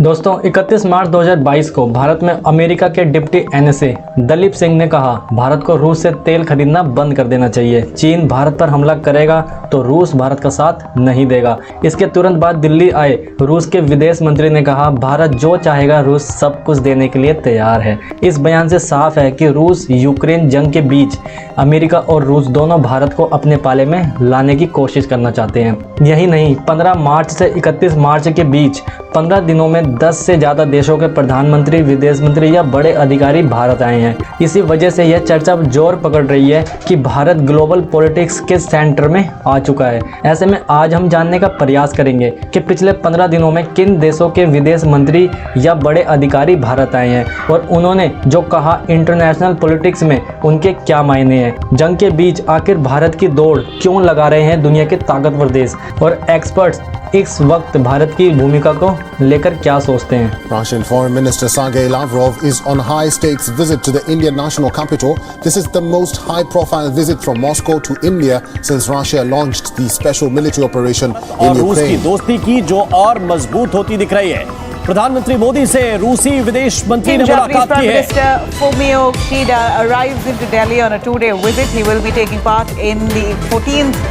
दोस्तों 31 मार्च 2022 को भारत में अमेरिका के डिप्टी एनएसए दलीप सिंह ने कहा, भारत को रूस से तेल खरीदना बंद कर देना चाहिए। चीन भारत पर हमला करेगा तो रूस भारत का साथ नहीं देगा। इसके तुरंत बाद दिल्ली आए रूस के विदेश मंत्री ने कहा, भारत जो चाहेगा रूस सब कुछ देने के लिए तैयार है। इस बयान से साफ है कि रूस यूक्रेन जंग के बीच अमेरिका और रूस दोनों भारत को अपने पाले में लाने की कोशिश करना चाहते हैं। यही नहीं, 15 मार्च से 31 मार्च के बीच 15 दिनों में 10 से ज़्यादा देशों के प्रधानमंत्री, विदेश मंत्री या बड़े अधिकारी भारत आए हैं। इसी वजह से यह चर्चा जोर पकड़ रही है कि भारत ग्लोबल पॉलिटिक्स के सेंटर में आ चुका है। ऐसे में आज हम जानने का प्रयास करेंगे कि पिछले 15 दिनों में किन देशों के विदेश मंत्री या बड़े अधिकारी भारत आए हैं और उन्होंने जो कहा इंटरनेशनल पॉलिटिक्स में उनके क्या मायने हैं। जंग के बीच आखिर भारत की दौड़ क्यों लगा रहे हैं दुनिया के ताकतवर देश, और एक्सपर्ट्स इस वक्त भारत की भूमिका को लेकर क्या सोचते हैं। Russian Foreign Minister Sergei Lavrov is on high-stakes visit to the Indian national capital. This is the most high-profile visit from Moscow to India since Russia launched the special military operation in और रूस की Ukraine. दोस्ती की जो और मजबूत होती दिख रही है। प्रधानमंत्री मोदी से रूसी विदेश मंत्री ने मुलाकात की है। Mr. Fumio Kishida arrives into Delhi on a two-day visit. He will be taking part in the 14th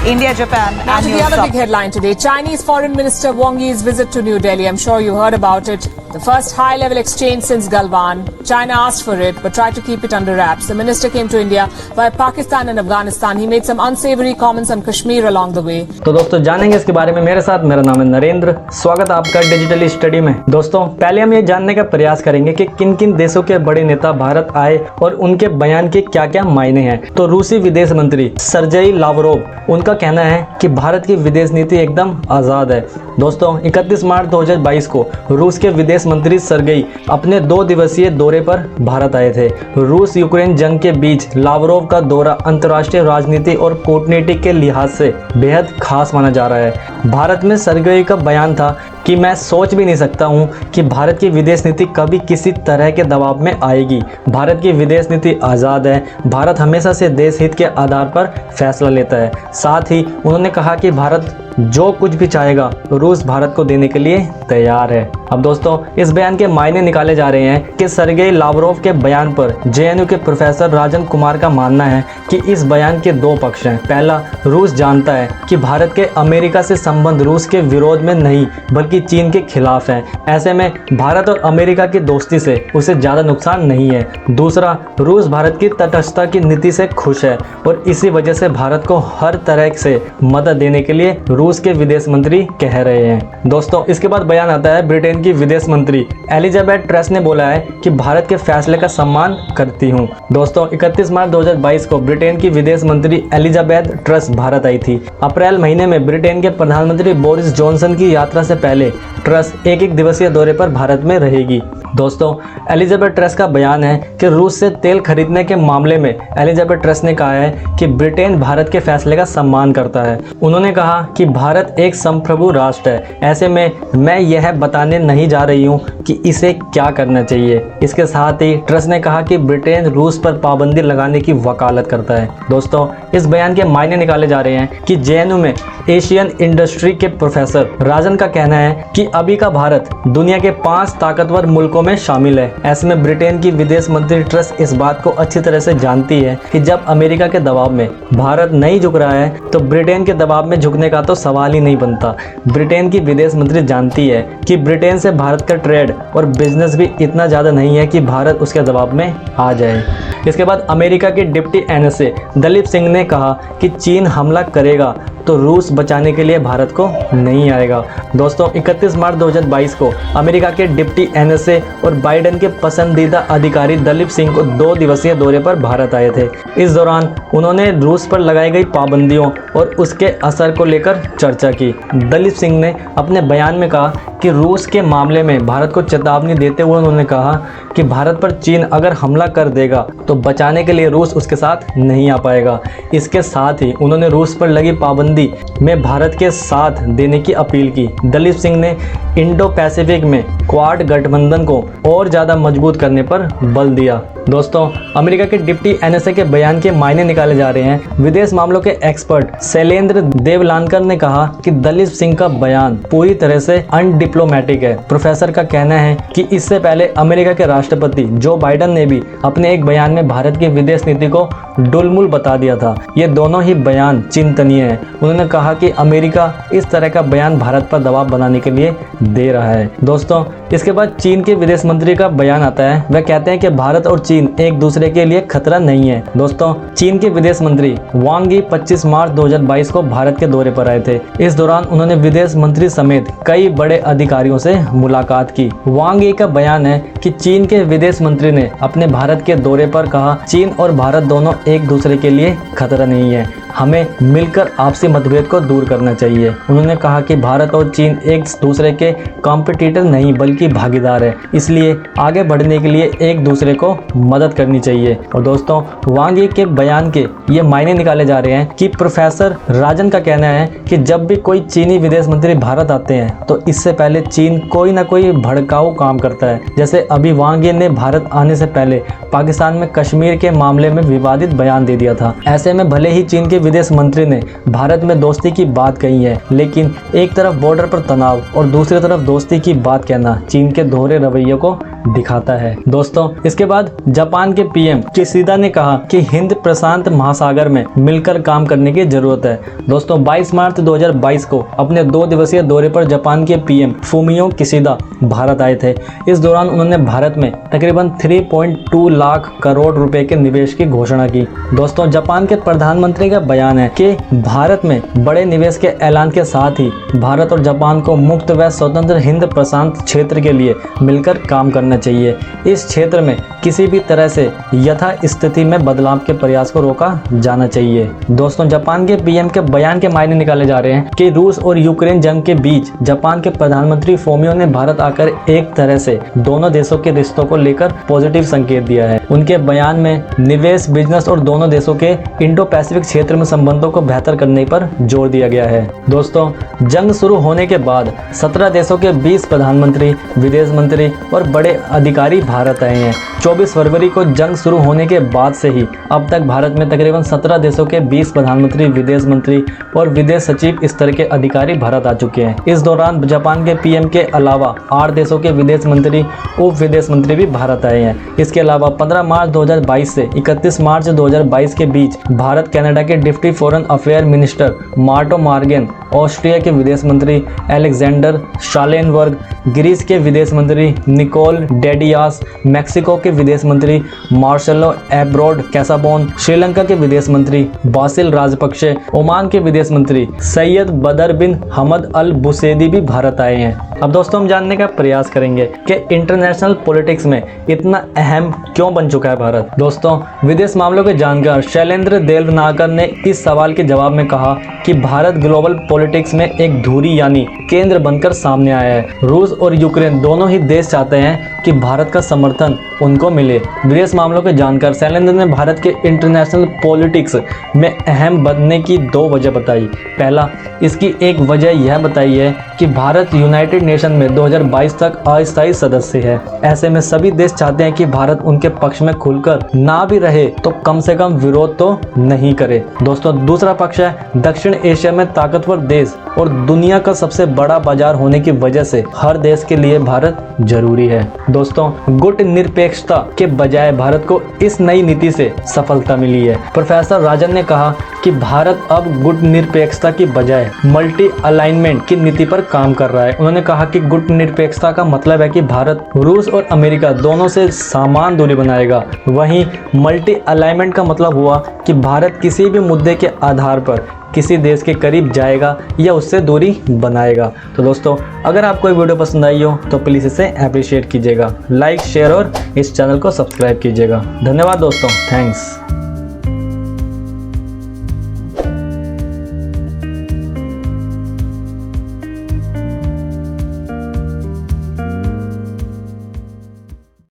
India-Japan Now to the annual other summit. big headline today, Chinese Foreign Minister Wang Yi's visit to New Delhi. I'm sure you heard about it. The first high-level exchange since Galwan. China asked for it, but tried to keep it under wraps. The minister came to India via Pakistan and Afghanistan. He made some unsavory comments on Kashmir along the way. तो दोस्तों जानेंगे इसके बारे में मेरे साथ। मेरा नाम है नरेंद्र, स्वागत है आपका डिजिटल स्टडी में। दोस्तों पहले हम ये जानने का प्रयास करेंगे कि किन किन देशों के बड़े नेता भारत आए और उनके बयान के क्या क्या मायने हैं। तो रूसी विदेश मंत्री सर्जेई लावरोव, उनका कहना है कि भारत की विदेश नीति एकदम आज़ाद है। दोस्तों 31 मार्च 2022 को रूस के विदेश मंत्री सर्गेई अपने 2 दिवसीय दौरे पर भारत आए थे। रूस यूक्रेन जंग के बीच लावरोव का दौरा अंतर्राष्ट्रीय राजनीति और कूटनीति के लिहाज से बेहद खास माना जा रहा है। भारत में सर्गेई का बयान था कि मैं सोच भी नहीं सकता हूं कि भारत की विदेश नीति कभी किसी तरह के दबाव में आएगी। भारत की विदेश नीति आज़ाद है। भारत हमेशा से देश हित के आधार पर फैसला लेता है। साथ ही उन्होंने कहा कि भारत जो कुछ भी चाहेगा रूस भारत को देने के लिए तैयार है। अब दोस्तों इस बयान के मायने निकाले जा रहे हैं कि सर्गेई लावरोव के बयान पर जेएनयू के प्रोफेसर राजन कुमार का मानना है कि इस बयान के 2 पक्ष हैं। पहला, रूस जानता है कि भारत के अमेरिका से संबंध रूस के विरोध में नहीं बल्कि चीन के खिलाफ है। ऐसे में भारत और अमेरिका की दोस्ती से उसे ज़्यादा नुकसान नहीं है। दूसरा, रूस भारत की तटस्थता की नीति से खुश है और इसी वजह से भारत को हर तरह से मदद देने के लिए रूस के विदेश मंत्री कह रहे हैं। दोस्तों इसके बाद बयान आता है ब्रिटेन की विदेश मंत्री एलिजाबेथ ट्रेस ने बोला है कि भारत के फैसले का सम्मान करती हूं। दोस्तों 31 मार्च 2022 को ब्रिटेन की विदेश मंत्री एलिजाबेथ ट्रेस भारत आई थी। अप्रैल महीने में ब्रिटेन के प्रधानमंत्री बोरिस जॉनसन की यात्रा से पहले ट्रेस एक दिवसीय दौरे पर भारत में रहेगी। दोस्तों एलिजाबेथ ट्रेस का बयान है कि रूस से तेल खरीदने के मामले में एलिजाबेथ ट्रेस ने कहा है कि ब्रिटेन भारत के फैसले का सम्मान करता है। उन्होंने कहा कि भारत एक संप्रभु राष्ट्र है। ऐसे में मैं यह बताने नहीं जा रही हूं कि इसे क्या करना चाहिए। इसके साथ ही ट्रेस ने कहा कि ब्रिटेन रूस पर पाबंदी लगाने की वकालत करता है। दोस्तों इस बयान के मायने निकाले जा रहे हैं कि जेएनयू में एशियन इंडस्ट्री के प्रोफेसर राजन का कहना है कि अभी का भारत दुनिया के 5 ताकतवर मुल्कों में शामिल है। ऐसे में ब्रिटेन की विदेश मंत्री ट्रेस इस बात को अच्छी तरह से जानती है कि जब अमेरिका के दबाव में भारत नहीं झुक रहा है तो ब्रिटेन के दबाव में झुकने का तो सवाल ही नहीं बनता। ब्रिटेन की विदेश मंत्री जानती है कि ब्रिटेन से भारत का ट्रेड और बिजनेस भी इतना ज़्यादा नहीं है कि भारत उसके दबाव में आ जाए। इसके बाद अमेरिका के डिप्टी एनएसए दलीप सिंह ने कहा कि चीन हमला करेगा तो रूस बचाने के लिए भारत को नहीं आएगा। दोस्तों 31 मार्च 2022 को अमेरिका के डिप्टी एनएसए और बाइडेन के पसंदीदा अधिकारी दलीप सिंह को 2 दिवसीय दौरे पर भारत आए थे। इस दौरान उन्होंने रूस पर लगाई गई पाबंदियों और उसके असर को लेकर चर्चा की। दलीप सिंह ने अपने बयान में कहा कि रूस के मामले में भारत को चेतावनी देते हुए उन्होंने कहा कि भारत पर चीन अगर हमला कर देगा तो बचाने के लिए रूस उसके साथ नहीं आ पाएगा। इसके साथ ही उन्होंने रूस पर लगी पाबंदी में भारत के साथ देने की अपील की। दलीप सिंह ने इंडो पैसिफिक में क्वाड गठबंधन को और ज्यादा मजबूत करने पर बल दिया। दोस्तों, अमेरिका के डिप्टी एनएसए के बयान के मायने निकाले जा रहे हैं। विदेश मामलों के एक्सपर्ट शैलेंद्र देवलानकर ने कहा कि दलीप सिंह का बयान पूरी तरह से अनडिप्लोमेटिक है। प्रोफेसर का कहना है कि इससे पहले अमेरिका के राष्ट्रपति जो बाइडेन ने भी अपने एक बयान में भारत की विदेश नीति को डुलमुल बता दिया था। ये दोनों ही बयान चिंतनीय है। उन्होंने कहा कि अमेरिका इस तरह का बयान भारत पर दबाव बनाने के लिए दे रहा है। दोस्तों, इसके बाद चीन के विदेश मंत्री का बयान आता है। वह कहते हैं कि भारत और चीन एक दूसरे के लिए खतरा नहीं है। दोस्तों, चीन के विदेश मंत्री वांग यी 25 मार्च 2022 को भारत के दौरे पर आए थे। इस दौरान उन्होंने विदेश मंत्री समेत कई बड़े अधिकारियों से मुलाकात की। वांग यी का बयान है कि चीन के विदेश मंत्री ने अपने भारत के दौरे पर कहा, चीन और भारत दोनों एक दूसरे के लिए खतरा नहीं है, हमें मिलकर आपसी मतभेद को दूर करना चाहिए। उन्होंने कहा कि भारत और चीन एक दूसरे के कॉम्पिटिटर नहीं बल्कि भागीदार है, इसलिए आगे बढ़ने के लिए एक दूसरे को मदद करनी चाहिए। और दोस्तों, वांग यी के बयान के ये मायने निकाले जा रहे हैं कि प्रोफेसर राजन का कहना है कि जब भी कोई चीनी विदेश मंत्री भारत आते हैं तो इससे पहले चीन कोई ना कोई भड़काऊ काम करता है। जैसे अभी वांग यी ने भारत आने से पहले पाकिस्तान में कश्मीर के मामले में विवादित बयान दे दिया था। ऐसे में भले ही चीन के विदेश मंत्री ने भारत में दोस्ती की बात कही है, लेकिन एक तरफ बॉर्डर पर तनाव और दूसरी तरफ दोस्ती की बात कहना चीन के दोहरे रवैये को दिखाता है। दोस्तों, इसके बाद जापान के पीएम किशिदा ने कहा कि हिंद प्रशांत महासागर में मिलकर काम करने की जरूरत है। दोस्तों, 22 मार्च 2022 को अपने 2 दिवसीय दौरे पर जापान के पीएम फूमियो किशिदा भारत आए थे। इस दौरान उन्होंने भारत में तकरीबन 3.2 लाख करोड़ रुपए के निवेश की घोषणा की। दोस्तों, जापान के प्रधानमंत्री का बयान है कि भारत में बड़े निवेश के ऐलान के साथ ही भारत और जापान को मुक्त व स्वतंत्र हिंद प्रशांत क्षेत्र के लिए मिलकर काम करना चाहिए। इस क्षेत्र में किसी भी तरह से यथा स्थिति में बदलाव के प्रयास को रोका जाना चाहिए। दोस्तों, जापान के पीएम के बयान के मायने निकाले जा रहे हैं कि रूस और यूक्रेन जंग के बीच जापान के प्रधानमंत्री फोमियो ने भारत आकर एक तरह से दोनों देशों के रिश्तों को लेकर पॉजिटिव संकेत दिया है। उनके बयान में निवेश, बिजनेस और दोनों देशों के इंडो पैसिफिक क्षेत्र में संबंधों को बेहतर करने पर जोर दिया गया है। दोस्तों, जंग शुरू होने के बाद 17 देशों के 20 प्रधानमंत्री, विदेश मंत्री और बड़े अधिकारी भारत आए हैं। 24 फरवरी को जंग शुरू होने के बाद से ही अब तक भारत में तकरीबन 17 देशों के 20 प्रधानमंत्री, विदेश मंत्री और विदेश सचिव स्तर के अधिकारी भारत आ चुके हैं। इस दौरान जापान के पीएम के अलावा 8 देशों के विदेश मंत्री, उप विदेश मंत्री भी भारत आए हैं। इसके अलावा 15 मार्च 2022 से 31 मार्च 2022 के बीच भारत कनाडा के deputy foreign affair minister Marta Morgan, Austria के विदेश मंत्री एलेक्जेंडर शालेनबर्ग, ग्रीस के विदेश मंत्री निकोल डेडियास, मैक्सिको के विदेश मंत्री मार्सेलो एब्रोड कैसाबोन, श्रीलंका के विदेश मंत्री बासिल राजपक्षे, ओमान के विदेश मंत्री सैयद बदर बिन हमद अल बुसैदी भी भारत आए हैं। अब दोस्तों, हम जानने का प्रयास करेंगे कि इंटरनेशनल पॉलिटिक्स में इतना अहम क्यों बन चुका है भारत। दोस्तों, विदेश मामलों के जानकार शैलेंद्र देवलानकर ने इस सवाल के जवाब में कहा कि भारत ग्लोबल पॉलिटिक्स में एक धुरी यानी केंद्र बनकर सामने आया है। रूस और यूक्रेन दोनों ही देश चाहते हैं कि भारत का समर्थन उनको मिले। विदेश मामलों के जानकार शैलेंद्र ने भारत के इंटरनेशनल पॉलिटिक्स में अहम बनने की 2 वजह बताई। पहला, इसकी एक वजह यह बताई है कि भारत यूनाइटेड नेशन में 2022 तक अस्थायी सदस्य है। ऐसे में सभी देश चाहते हैं कि भारत उनके पक्ष में खुलकर ना भी रहे तो कम से कम विरोध तो नहीं करे। दोस्तों, दूसरा पक्ष है दक्षिण एशिया में ताकतवर देश और दुनिया का सबसे बड़ा बाजार होने की वजह से हर देश के लिए भारत जरूरी है। दोस्तों, गुट निरपेक्षता के बजाय भारत को इस नई नीति से सफलता मिली है। प्रोफेसर राजन ने कहा कि भारत अब गुट निरपेक्षता की बजाय मल्टी अलाइनमेंट की नीति पर काम कर रहा है। उन्होंने कहा कि गुट निरपेक्षता का मतलब है कि भारत रूस और अमेरिका दोनों से समान दूरी बनाएगा। वहीं मल्टी अलाइनमेंट का मतलब हुआ कि भारत किसी भी मुद्दे के आधार पर किसी देश के करीब जाएगा या उससे दूरी बनाएगा। तो दोस्तों, अगर आपको ये वीडियो पसंद आई हो तो प्लीज़ इसे अप्रिशिएट कीजिएगा, लाइक, शेयर और इस चैनल को सब्सक्राइब कीजिएगा। धन्यवाद दोस्तों, थैंक्स।